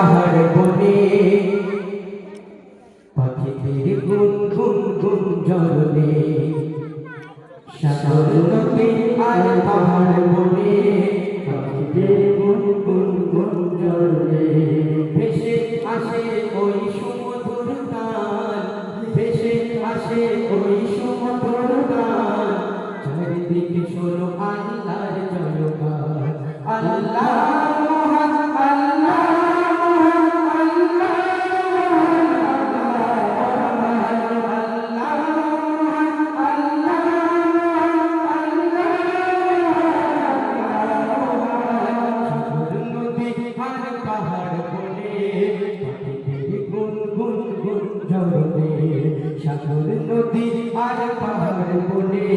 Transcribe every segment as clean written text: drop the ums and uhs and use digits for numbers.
পাহাড় বনে পাখিদের গুন গুন গুন ঝরনে সাগর নদী আর পাহাড় বনে পাখিদের গুন গুন গুন ঝরনে ভেসে আসে ওই সুমধুর গান ভেসে আসে ওই সুমধুর গান চারিদিকে শোনো আল্লাহর জয়গান আল্লাহ সাগর নদী আর পাহাড় বনে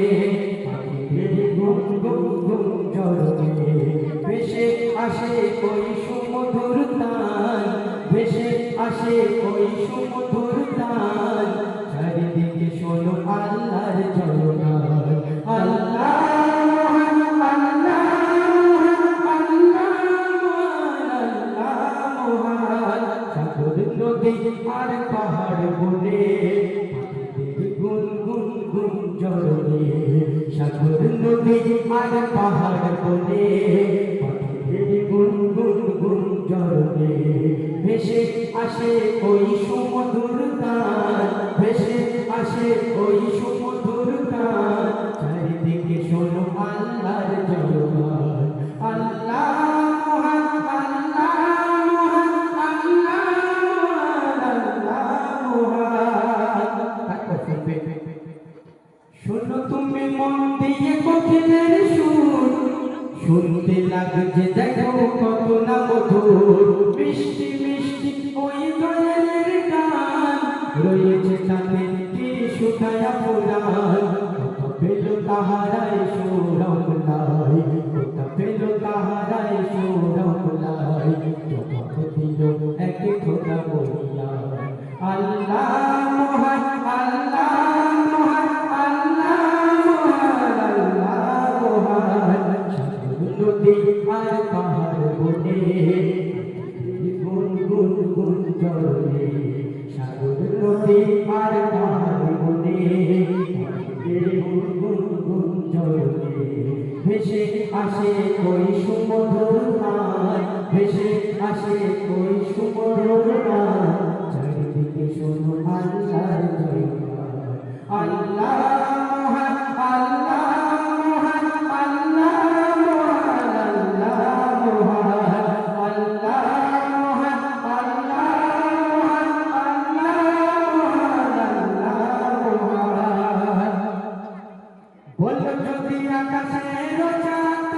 পাখিদের গুন গুন গুন ঝরনে ভেসে আসে ওই সুমধুর তান ভেসে আসে ওই সুমধুর তান চারিদিকে শোনো আল্লাহর জয়গান আল্লাহ নদী আর পাহাড় বনে পাখিদের গুন গুন গুন ঝরনে সাগর নদী আর পাহাড় বনে পাখিদের গুন গুন গুন ঝরনে ভেসে আসে ওই সুমধুর গান ভেসে আসে ওই সুমধুর গান চারিদিকে শোনো আল্লাহর জয়গান আল্লাহ শোনো তুমি মন দিয়ে কোকিলের সুর শুনতে লাগছে দেখো কত না মধুর মিষ্টি মিষ্টি ওই দোয়েলের গান রয়েছে তাতে কি শুধায়া পুরাণ কথা পেল তাহারাই সৌরমলাই কথা পেল তাহারাই সৌরমলাই কথা দিল এক খোদা বলিয়া আল্লাহ মহান আল্লাহ নদী আর পাহাড় বনে গুন গুন গুন ঝরনে সাগর নদী আর পাহাড় বনে গুন গুন গুন ঝরনে ভেসে আসে ওই সুমধুর গান ভেসে আসে ওই সুমধুর গান চারিদিকে শোনো আল্লাহর জয়গান আল্লাহ মহান আল্লাহ বলো যদি আকাশের চাঁদ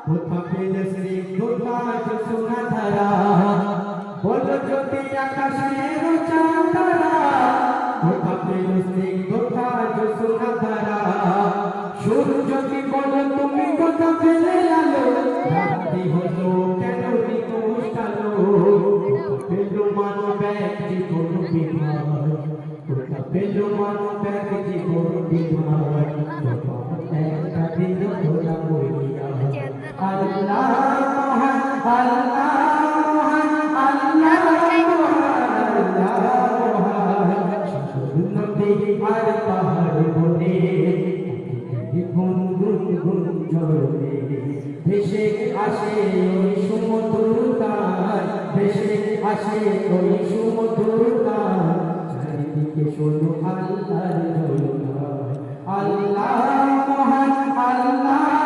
কোথা পেলে স্নিগ্ধতা সোনা ধারা বলো যদি আকাশের চাঁদ কোথা পেলে স্নিগ্ধতা সোনা ধারা সূর্যকে বলো তুমি কোথা পেলে আলো রাত্রি হলো কেন নিকুশ আলো পেল মানব এক জীবন বিভাগ কোথা পেল মানব এক জীবন বিভাগ একটা দিন তোরা বলিয়া আল্লাহ মহান আল্লাহ মহান আল্লাহ নদী আর পাহাড় বনে গুন গুন গুন ঝরনে ভেসে আসে ওই সুমধুর গান ভেসে আসে ওই সুমধুর গান চারিদিকে শোনো আল্লাহর জয়গান আল্লাহ মহান আল্লাহ